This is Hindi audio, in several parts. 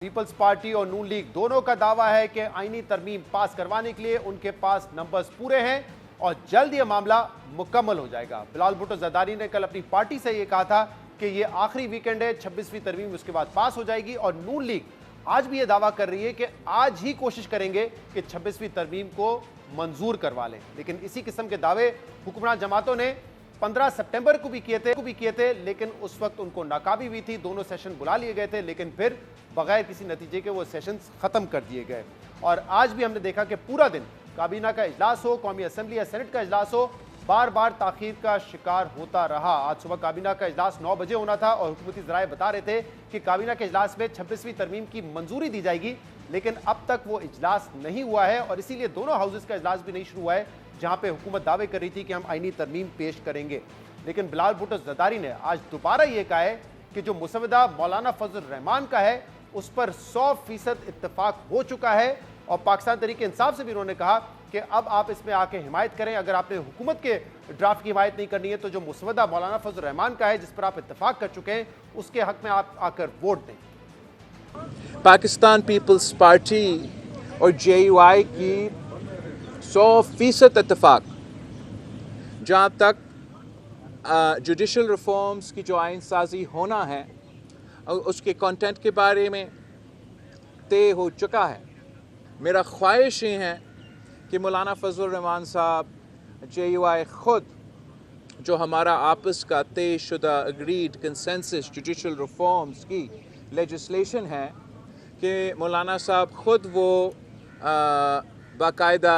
पीपल्स पार्टी और नून लीग दोनों का दावा है कि आईनी तरमीम पास करवाने के लिए उनके पास नंबर्स पूरे हैं और जल्द यह मामला मुकम्मल हो जाएगा। बिलाल भुट्टो जरदारी ने कल अपनी पार्टी से यह कहा था कि यह आखिरी वीकेंड है, 26वीं तरमीम उसके बाद पास हो जाएगी। और नून लीग आज भी यह दावा कर रही है कि आज ही कोशिश करेंगे कि 26वीं तरमीम को मंजूर करवा लें। लेकिन इसी किस्म के दावे हुक्मरान जमातों ने 15 सितंबर को भी किए थे, लेकिन उस वक्त उनको नाकामी हुई थी। दोनों सेशन बुला लिए गए थे, लेकिन फिर बगैर किसी नतीजे के वो सेशंस खत्म कर दिए गए। और आज भी हमने देखा कि पूरा दिन काबीना का इजलास हो, कौमी असम्बली या सेनेट का इजलास हो, बार बार ताखीर का शिकार होता रहा। आज सुबह काबीना का इजलास 9 बजे होना था और हुकूमती ज़राए बता रहे थे कि काबीना के इजलास में 26वीं तरमीम की मंजूरी दी जाएगी, लेकिन अब तक वो इजलास नहीं हुआ है और इसीलिए दोनों हाउसेस का इजलास भी नहीं शुरू हुआ है, जहां पे हुकूमत दावे कर रही थी कि हम आईनी तरमीम पेश करेंगे। लेकिन बिलाल भुट्टो जरदारी ने आज दोबारा यह कहा है कि जो मुसवदा मौलाना फजल रहमान का है उस पर 100% इत्तेफाक हो चुका है। और पाकिस्तान तहरीक इंसाफ से भी उन्होंने कहा कि अब आप इसमें आके हिमायत करें। अगर आपने हुकूमत के ड्राफ्ट की हिमायत नहीं करनी है तो जो मुसवदा मौलाना फजल रहमान का है जिस पर आप इत्तेफाक कर चुके हैं उसके हक में आप आकर वोट दें। पाकिस्तान पीपल्स पार्टी और JUI की 100% इत्तेफाक। जहाँ तक जुडिशल रिफॉर्म्स की जो आइन साजी होना है उसके कंटेंट के बारे में तय हो चुका है। मेरा ख्वाहिश ये है कि मौलाना फजल रहमान साहब, JUI खुद जो हमारा आपस का तय शुदा अग्रीड कंसेंसस जुडिशल रिफॉर्म्स की लेजिस्लेशन है कि मौलाना साहब खुद वो बाकायदा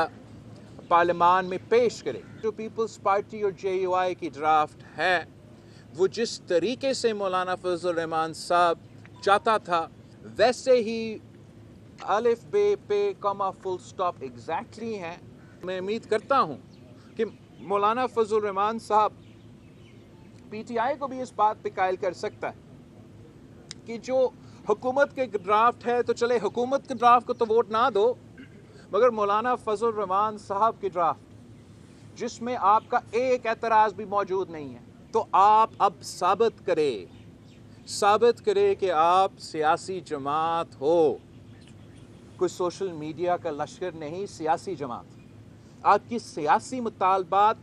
पार्लियामान में पेश करें। जो पीपल्स पार्टी और JUI की ड्राफ्ट है वो जिस तरीके से मौलाना फजल रहमान साहब चाहता था वैसे ही अलिफ बे पे कॉमा फुल स्टॉप एग्जैक्टली है। मैं उम्मीद करता हूँ कि मौलाना फजल रहमान साहब PTI को भी इस बात पे कायल कर सकता है कि जो हुकूमत के ड्राफ्ट है तो चले हुकूमत के ड्राफ्ट को तो वोट ना दो, मगर मौलाना फजल रहमान साहब के ड्राफ्ट जिसमें आपका एक एतराज़ भी मौजूद नहीं है तो आप अब साबित करें कि आप सियासी जमात हो, कोई सोशल मीडिया का लश्कर नहीं, सियासी जमात। आपकी सियासी मुतालबात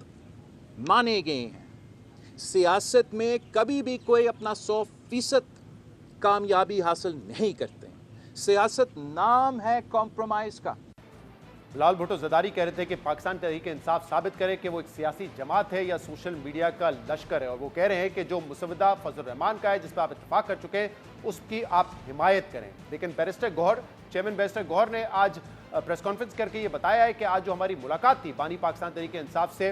माने गए हैं। सियासत में कभी भी कोई अपना 100% कामयाबी हासिल नहीं करते। सियासत नाम है कॉम्प्रोमाइज़ का। बिलाल भुट्टो जरदारी कह रहे थे कि पाकिस्तान तहरीक इंसाफ साबित करे कि वो एक सियासी जमात है या सोशल मीडिया का लश्कर है। और वो कह रहे हैं कि जो मुसवदा फजल रहमान का है जिस पर आप इत्तेफाक कर चुके हैं उसकी आप हिमायत करें। लेकिन barrister Gohar, chairman barrister Gohar ने आज प्रेस कॉन्फ्रेंस करके ये बताया है कि आज जो हमारी मुलाकात थी बानी पाकिस्तान तहरीक इंसाफ से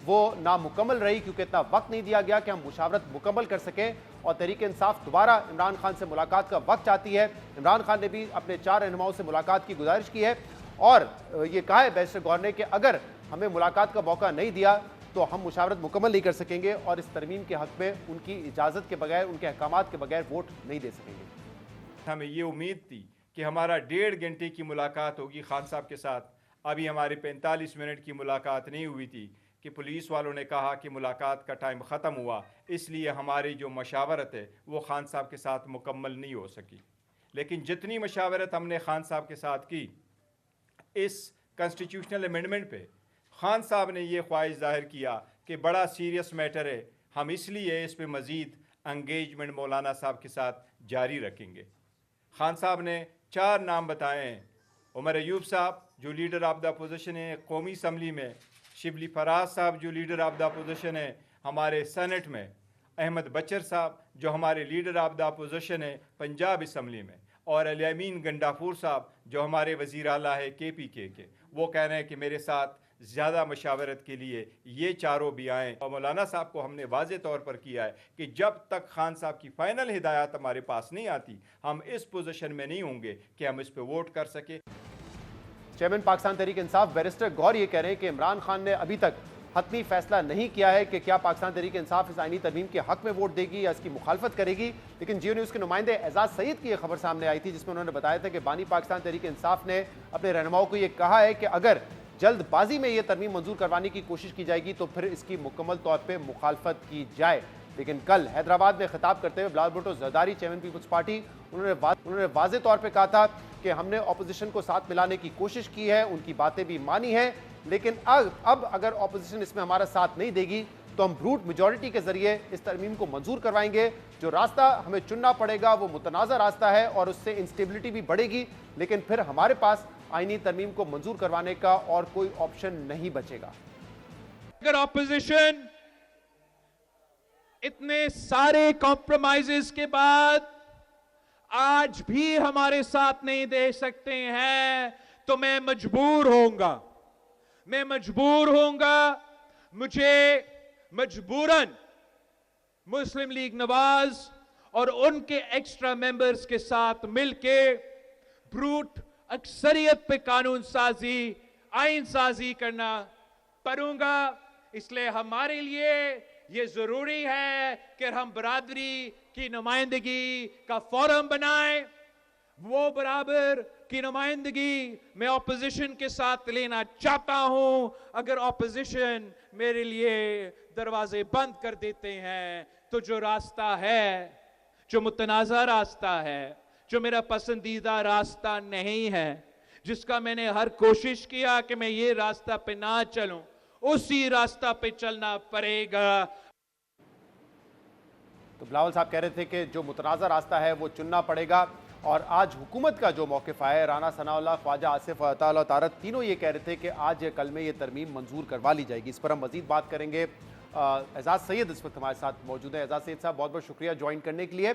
वो नामुकम्मल रही क्योंकि इतना वक्त नहीं दिया गया कि हम मुशावरत मुकम्मल कर सकें। और तहरीक इंसाफ दोबारा इमरान खान से मुलाकात का वक्त चाहती है। इमरान खान ने भी अपने 4 रहनुमाओं से मुलाकात की गुजारिश की है और ये कहा है बैरिस्टर गौहर ने कि अगर हमें मुलाकात का मौका नहीं दिया तो हम मुशावरत मुकम्मल नहीं कर सकेंगे और इस तरमीम के हक में उनकी इजाज़त के बगैर, उनके अहकामात के बगैर वोट नहीं दे सकेंगे। हमें ये उम्मीद थी कि हमारा 1.5 घंटे की मुलाकात होगी खान साहब के साथ। अभी हमारी 45 मिनट की मुलाकात नहीं हुई थी कि पुलिस वालों ने कहा कि मुलाकात का टाइम ख़त्म हुआ, इसलिए हमारी जो मशावरत है वो खान साहब के साथ मुकम्मल नहीं हो सकी। लेकिन जितनी मशावरत हमने खान साहब के साथ की इस कॉन्स्टिट्यूशनल अमेंडमेंट पे, खान साहब ने ये ख्वाहिश जाहिर किया कि बड़ा सीरियस मैटर है, हम इसलिए इस पे मज़ीद एंगेजमेंट मौलाना साहब के साथ जारी रखेंगे। खान साहब ने 4 नाम बताए हैं। उमर अयूब साहब जो लीडर ऑफ द अपोजिशन है कौमी असम्बली में, शिबली फराज साहब जो लीडर ऑफ द अपोजिशन है हमारे सेनेट में, अहमद बचर साहब जो हमारे लीडर ऑफ द अपोजिशन है पंजाब असम्बली में, और अलीमीन गंडाफूर साहब जो हमारे वज़ीर आला है KPK के। वो कह रहे हैं कि मेरे साथ ज़्यादा मशावरत के लिए ये चारों भी आएँ। और मौलाना साहब को हमने वाज़े तौर पर किया है कि जब तक खान साहब की फ़ाइनल हिदायत हमारे पास नहीं आती हम इस पोजीशन में नहीं होंगे कि हम इस पर वोट कर सकें। चेयरमैन पाकिस्तान तहरीक इंसाफ बैरिस्टर गौहर ये कह रहे हैं कि इमरान खान ने अभी तक हतमी फैसला नहीं किया है कि क्या पाकिस्तान तहरीक इंसाफ इस आईनी तरमीम के हक में वोट देगी या इसकी मुखालफत करेगी। लेकिन जियो न्यूज़ के नुमाइंदे एजाज सईद की यह खबर सामने आई थी जिसमें उन्होंने बताया था कि बानी पाकिस्तान तहरीक इंसाफ ने अपने रहनुमाओं को यह कहा है कि अगर जल्दबाजी में यह तरमीम मंजूर करवाने की कोशिश की जाएगी तो फिर इसकी मुकम्मल तौर पर मुखालफत की जाए। लेकिन कल हैदराबाद में खिताब करते हुए Bilawal Bhutto Zardari chairman peoples party उन्होंने वाज़े तौर पे कहा था कि हमने ऑपोजिशन को साथ मिलाने की कोशिश की है, उनकी बातें भी मानी हैं, लेकिन अब अगर ऑपोजिशन इसमें हमारा साथ नहीं देगी तो हम ब्रूट मेजॉरिटी के जरिए इस तरमीम को मंजूर करवाएंगे। जो रास्ता हमें चुनना पड़ेगा वो मुतनाज़ा रास्ता है और उससे इंस्टेबिलिटी भी बढ़ेगी, लेकिन फिर हमारे पास आईनी तरमीम को मंजूर करवाने का और कोई ऑप्शन नहीं बचेगा। अगर ऑपोजिशन इतने सारे कॉम्प्रोमाइजेस के बाद आज भी हमारे साथ नहीं दे सकते हैं तो मैं मजबूर होऊंगा, मुझे मजबूरन मुस्लिम लीग नवाज और उनके एक्स्ट्रा मेंबर्स के साथ मिलके ब्रूट अक्सरियत पे कानून साजी, आइन साजी करना पड़ूंगा। इसलिए हमारे लिए ये जरूरी है कि हम बरादरी की नुमाइंदगी का फोरम बनाएं। वो बराबर की नुमाइंदगी मैं ऑपोजिशन के साथ लेना चाहता हूं। अगर ऑपोजिशन मेरे लिए दरवाजे बंद कर देते हैं तो जो रास्ता है, जो मुतनाज़ा रास्ता है, जो मेरा पसंदीदा रास्ता नहीं है, जिसका मैंने हर कोशिश किया कि मैं ये रास्ता पे ना चलूं, उसी रास्ता पे चलना पड़ेगा। तो बिलावल साहब कह रहे थे कि जो मुतनाज़ा रास्ता है वो चुनना पड़ेगा। और आज हुकूमत का जो मौक़िफ़ है, राना सनाउल्लाह, ख्वाजा आसिफ अता तारक तीनों ये कह रहे थे कि आज या कल में ये तरमीम मंजूर करवा ली जाएगी। इस पर हम मज़ीद बात करेंगे। एजाज़ सैयद इस वक्त हमारे साथ मौजूद है। एजाज़ सैयद साहब, बहुत बहुत शुक्रिया ज्वाइन करने के लिए।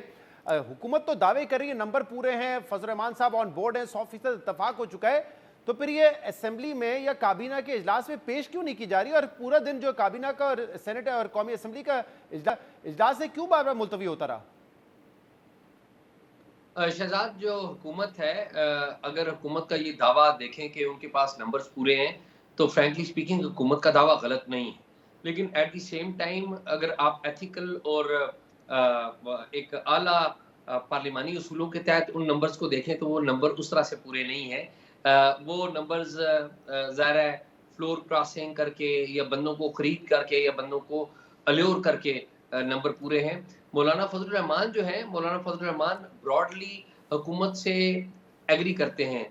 हुकूमत तो दावे कर रही है, नंबर पूरे हैं, फजल रहमान साहब ऑन बोर्ड हैं, 100% इत्तफाक हो चुका है, तो फिर ये असेंबली में या काबीना के इजलास में पेश क्यों नहीं की जा रही? और पूरा दिन जो काबीना का और सेनेट और कौमी असेंबली का इजलास से क्यों बार बार मुलतवी होता रहा? शहजाद, जो हुकूमत है, अगर हुकूमत का ये दावा देखें कि उनके पास नंबर्स पूरे हैं, तो फ्रैंकली स्पीकिंग हुकूमत का दावा गलत नहीं है। लेकिन एट द सेम टाइम अगर आप एथिकल और एक आला पार्लिमानी उसूलों के तहत उन नंबर्स को देखें तो वो नंबर उस तरह से पूरे नहीं है। वो नंबर्स ज़ाहिर है फ्लोर क्रॉसिंग करके या बंदों को खरीद करके या बंदों को अल्योर करके नंबर पूरे हैं। मौलाना फजल रहमान जो है, मौलाना फजल रहमान ब्रॉडली हुकूमत से एग्री करते हैं,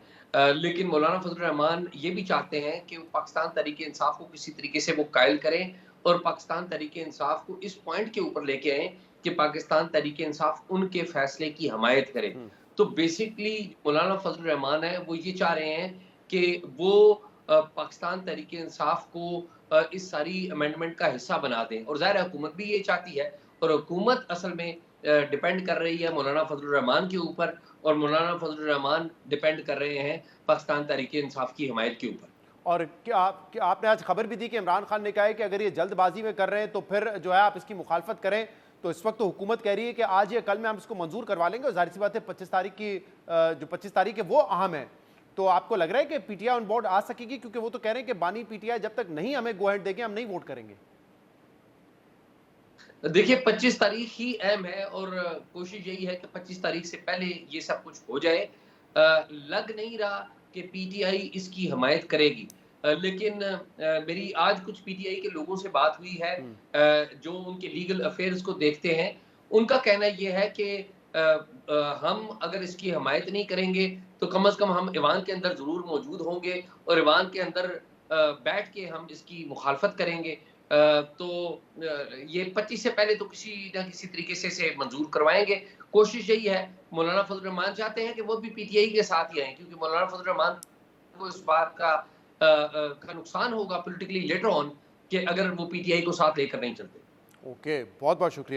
लेकिन मौलाना फजल रहमान ये भी चाहते हैं कि पाकिस्तान तहरीक इंसाफ को किसी तरीके से वो कायल करें और पाकिस्तान तहरीक इंसाफ को इस पॉइंट के ऊपर लेके आए कि पाकिस्तान तहरीक इंसाफ उनके फैसले की हमायत करे। तो बेसिकली मौलाना फजल रहमान है वो ये चाह रहे हैं कि वो पाकिस्तान तहरीक इंसाफ को इस सारी अमेंडमेंट का हिस्सा बना दें, और ज़ाहिर हुकूमत भी ये चाहती है। और हुकूमत असल में डिपेंड कर रही है मौलाना फजल रहमान के ऊपर, और मौलाना फजल रहमान डिपेंड कर रहे हैं पाकिस्तान तहरीक इंसाफ की हमायत के ऊपर। और क्या आपने आज खबर भी दी कि इमरान खान ने कहा है कि अगर ये जल्दबाजी में कर रहे हैं तो फिर जो है आप इसकी मुखालफत करें। तो इस वक्त तो हुकूमत कह रही है कि आज या कल में हम इसको मंजूर करवा लेंगे, और जाहिर सी बात है 25 तारीख की जो 25 तारीख है वो अहम है। तो आपको लग रहा है कि पीटीआई ऑन बोर्ड आ सकेगी? क्योंकि वो तो कह रहे हैं कि बानी पीटीआई जब तक नहीं हमें गो हेड देंगे हम नहीं वोट करेंगे। देखिए 25 तारीख ही अहम है और कोशिश यही है कि 25 तारीख से पहले ये सब कुछ हो जाए। लग नहीं रहा कि पीटीआई इसकी हमायत करेगी, लेकिन मेरी आज कुछ पीटीआई के लोगों से बात हुई है जो उनके लीगल अफेयर्स को देखते हैं। उनका कहना यह है कि हम अगर इसकी हमायत नहीं करेंगे तो कम से कम हम ईवान के अंदर ज़रूर मौजूद होंगे और ईवान के अंदर बैठ के हम इसकी मुखालफत करेंगे। तो ये 25 से पहले तो किसी ना किसी तरीके से मंजूर करवाएंगे। कोशिश यही है, मौलाना फजल रहमान चाहते हैं कि वो भी पीटीआई के साथ ही आए, क्योंकि मौलाना फजल रहमान को इस बात का नुकसान होगा पॉलिटिकली लेटर ऑन कि अगर वो पीटीआई को साथ लेकर नहीं चलते। ओके, बहुत बहुत शुक्रिया।